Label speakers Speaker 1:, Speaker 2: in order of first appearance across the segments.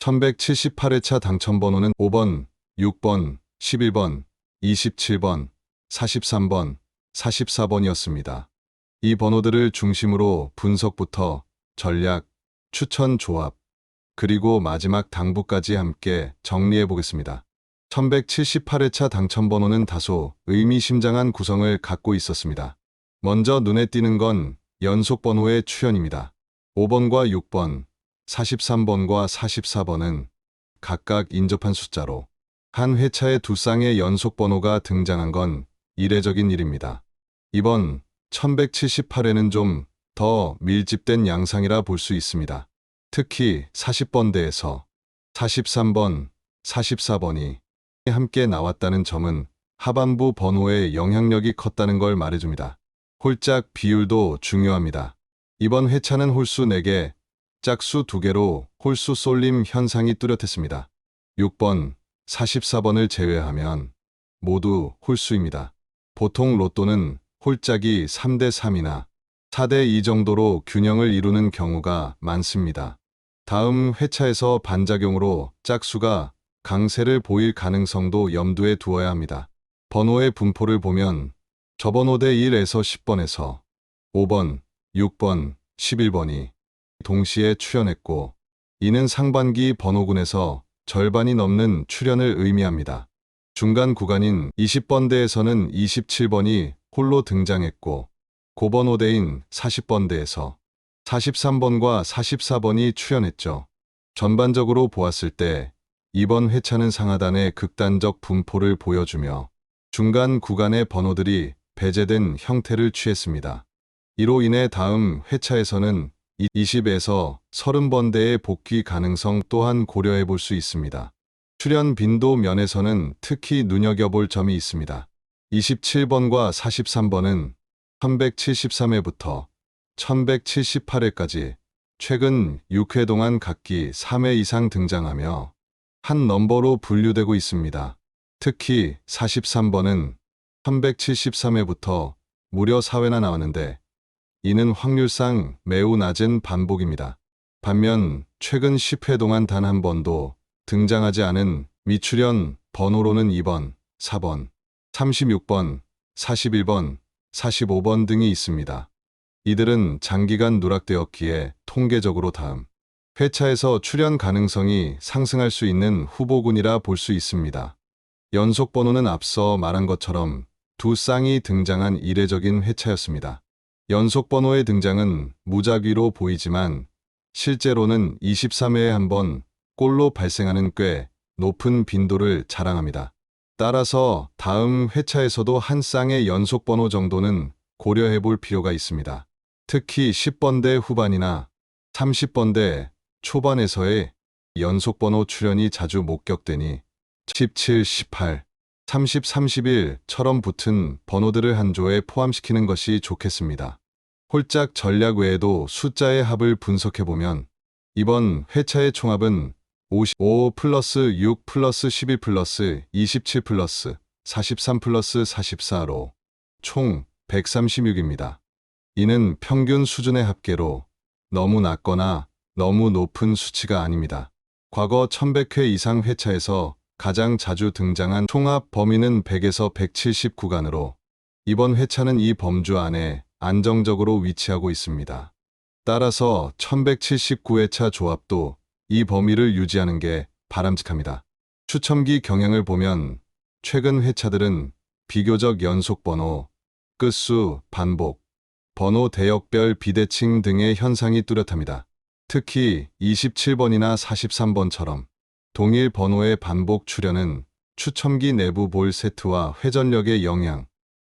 Speaker 1: 1178회차 당첨번호는 5번, 6번, 11번, 27번, 43번, 44번이었습니다. 이 번호들을 중심으로 분석부터 전략, 추천 조합, 그리고 마지막 당부까지 함께 정리해 보겠습니다. 1178회차 당첨번호는 다소 의미심장한 구성을 갖고 있었습니다. 먼저 눈에 띄는 건 연속번호의 출현입니다. 5번과 6번, 43번과 44번은 각각 인접한 숫자로 한 회차에 두 쌍의 연속번호가 등장한 건 이례적인 일입니다. 이번 1178회는 좀 더 밀집된 양상이라 볼 수 있습니다. 특히 40번대에서 43번, 44번이 함께 나왔다는 점은 하반부 번호의 영향력이 컸다는 걸 말해줍니다. 홀짝 비율도 중요합니다. 이번 회차는 홀수 4개, 짝수 2개로 홀수 쏠림 현상이 뚜렷했습니다. 6번, 44번을 제외하면 모두 홀수입니다. 보통 로또는 홀짝이 3대3이나 4대2 정도로 균형을 이루는 경우가 많습니다. 다음 회차에서 반작용으로 짝수가 강세를 보일 가능성도 염두에 두어야 합니다. 번호의 분포를 보면 저번호 대 1에서 10번에서 5번, 6번, 11번이 동시에 출현했고, 이는 상반기 번호군에서 절반이 넘는 출현을 의미합니다. 중간 구간인 20번대에서는 27번이 홀로 등장했고, 고번호대인 40번대에서 43번과 44번이 출현했죠. 전반적으로 보았을 때 이번 회차는 상하단의 극단적 분포를 보여주며 중간 구간의 번호들이 배제된 형태를 취했습니다. 이로 인해 다음 회차에서는 20에서 30번대의 복귀 가능성 또한 고려해 볼 수 있습니다. 출현 빈도 면에서는 특히 눈여겨볼 점이 있습니다. 27번과 43번은 1173회부터 1178회까지 최근 6회 동안 각기 3회 이상 등장하며 한 넘버로 분류되고 있습니다. 특히 43번은 1173회부터 무려 4회나 나왔는데 이는 확률상 매우 낮은 반복입니다. 반면 최근 10회 동안 단 한 번도 등장하지 않은 미출현 번호로는 2번, 4번, 36번, 41번, 45번 등이 있습니다. 이들은 장기간 누락되었기에 통계적으로 다음 회차에서 출현 가능성이 상승할 수 있는 후보군이라 볼 수 있습니다. 연속 번호는 앞서 말한 것처럼 두 쌍이 등장한 이례적인 회차였습니다. 연속 번호의 등장은 무작위로 보이지만 실제로는 23회에 한 번 꼴로 발생하는 꽤 높은 빈도를 자랑합니다. 따라서 다음 회차에서도 한 쌍의 연속 번호 정도는 고려해 볼 필요가 있습니다. 특히 10번대 후반이나 30번대 초반에서의 연속 번호 출현이 자주 목격되니 17, 18, 30, 31처럼 붙은 번호들을 한 조에 포함시키는 것이 좋겠습니다. 홀짝 전략 외에도 숫자의 합을 분석해보면 이번 회차의 총합은 55 플러스 6 플러스 12 플러스 27 플러스 43 플러스 44로 총 136입니다. 이는 평균 수준의 합계로 너무 낮거나 너무 높은 수치가 아닙니다. 과거 1100회 이상 회차에서 가장 자주 등장한 총합 범위는 100에서 170 구간으로 이번 회차는 이 범주 안에 안정적으로 위치하고 있습니다. 따라서 1179회차 조합도 이 범위를 유지하는 게 바람직합니다. 추첨기 경향을 보면 최근 회차들은 비교적 연속 번호, 끝수, 반복, 번호 대역별 비대칭 등의 현상이 뚜렷합니다. 특히 27번이나 43번처럼 동일 번호의 반복 출현은 추첨기 내부 볼 세트와 회전력의 영향,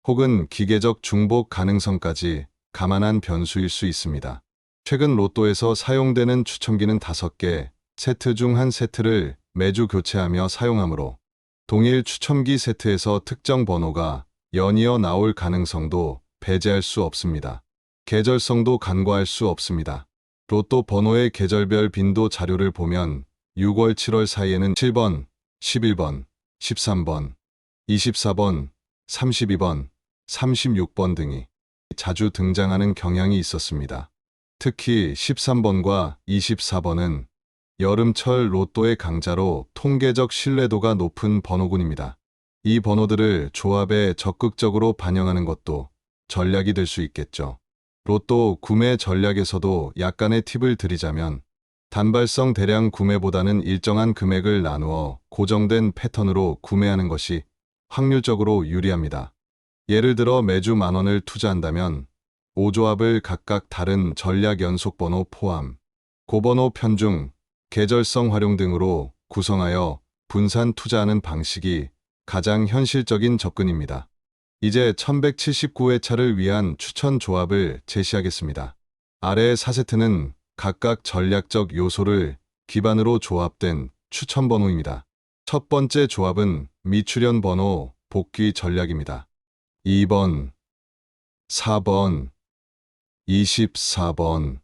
Speaker 1: 혹은 기계적 중복 가능성까지 감안한 변수일 수 있습니다. 최근 로또에서 사용되는 추첨기는 5개, 세트 중 한 세트를 매주 교체하며 사용하므로 동일 추첨기 세트에서 특정 번호가 연이어 나올 가능성도 배제할 수 없습니다. 계절성도 간과할 수 없습니다. 로또 번호의 계절별 빈도 자료를 보면 6월, 7월 사이에는 7번, 11번, 13번, 24번, 32번, 36번 등이 자주 등장하는 경향이 있었습니다. 특히 13번과 24번은 여름철 로또의 강자로 통계적 신뢰도가 높은 번호군입니다. 이 번호들을 조합에 적극적으로 반영하는 것도 전략이 될 수 있겠죠. 로또 구매 전략에서도 약간의 팁을 드리자면 단발성 대량 구매보다는 일정한 금액을 나누어 고정된 패턴으로 구매하는 것이 확률적으로 유리합니다. 예를 들어 매주 10,000원을 투자한다면 5조합을 각각 다른 전략 연속 번호 포함, 고번호 편중, 계절성 활용 등으로 구성하여 분산 투자하는 방식이 가장 현실적인 접근입니다. 이제 1179회차를 위한 추천 조합을 제시하겠습니다. 아래 4세트는 각각 전략적 요소를 기반으로 조합된 추천 번호입니다. 첫 번째 조합은 미출현 번호 복귀 전략입니다. 2번, 4번, 24번,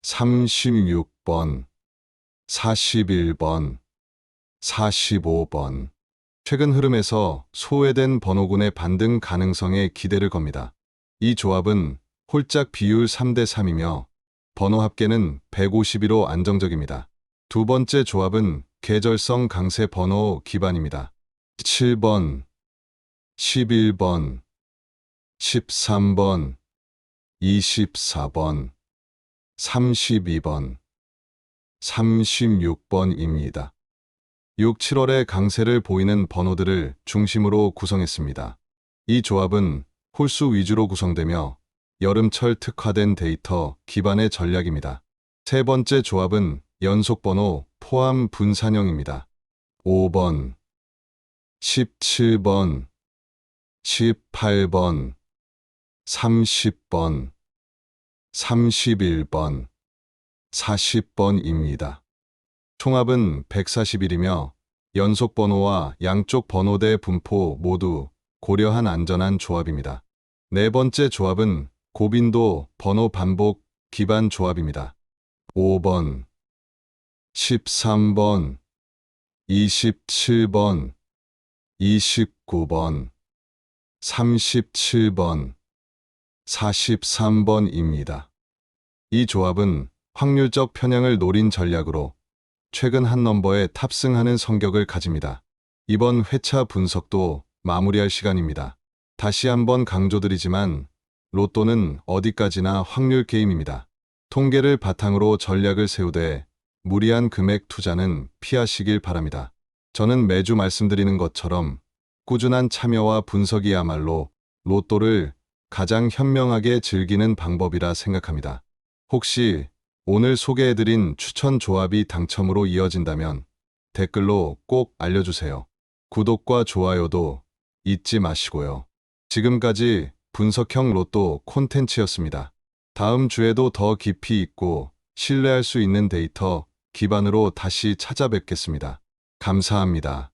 Speaker 1: 36번, 41번, 45번. 최근 흐름에서 소외된 번호군의 반등 가능성에 기대를 겁니다. 이 조합은 홀짝 비율 3대 3이며 번호 합계는 152로 안정적입니다. 두 번째 조합은 계절성 강세 번호 기반입니다. 7번, 11번, 13번, 24번, 32번, 36번입니다. 6, 7월의 강세를 보이는 번호들을 중심으로 구성했습니다. 이 조합은 홀수 위주로 구성되며 여름철 특화된 데이터 기반의 전략입니다. 세 번째 조합은 연속번호 포함 분산형입니다. 5번, 17번, 18번, 30번, 31번, 40번입니다. 총합은 141이며 연속번호와 양쪽 번호대 분포 모두 고려한 안전한 조합입니다. 네 번째 조합은 고빈도 번호 반복 기반 조합입니다. 5번, 13번, 27번, 29번, 37번, 43번입니다. 이 조합은 확률적 편향을 노린 전략으로 최근 한 넘버에 탑승하는 성격을 가집니다. 이번 회차 분석도 마무리할 시간입니다. 다시 한번 강조드리지만 로또는 어디까지나 확률 게임입니다. 통계를 바탕으로 전략을 세우되 무리한 금액 투자는 피하시길 바랍니다. 저는 매주 말씀드리는 것처럼 꾸준한 참여와 분석이야말로 로또를 가장 현명하게 즐기는 방법이라 생각합니다. 혹시 오늘 소개해드린 추천 조합이 당첨으로 이어진다면 댓글로 꼭 알려주세요. 구독과 좋아요도 잊지 마시고요. 지금까지 분석형 로또 콘텐츠였습니다. 다음 주에도 더 깊이 있고 신뢰할 수 있는 데이터 기반으로 다시 찾아뵙겠습니다. 감사합니다.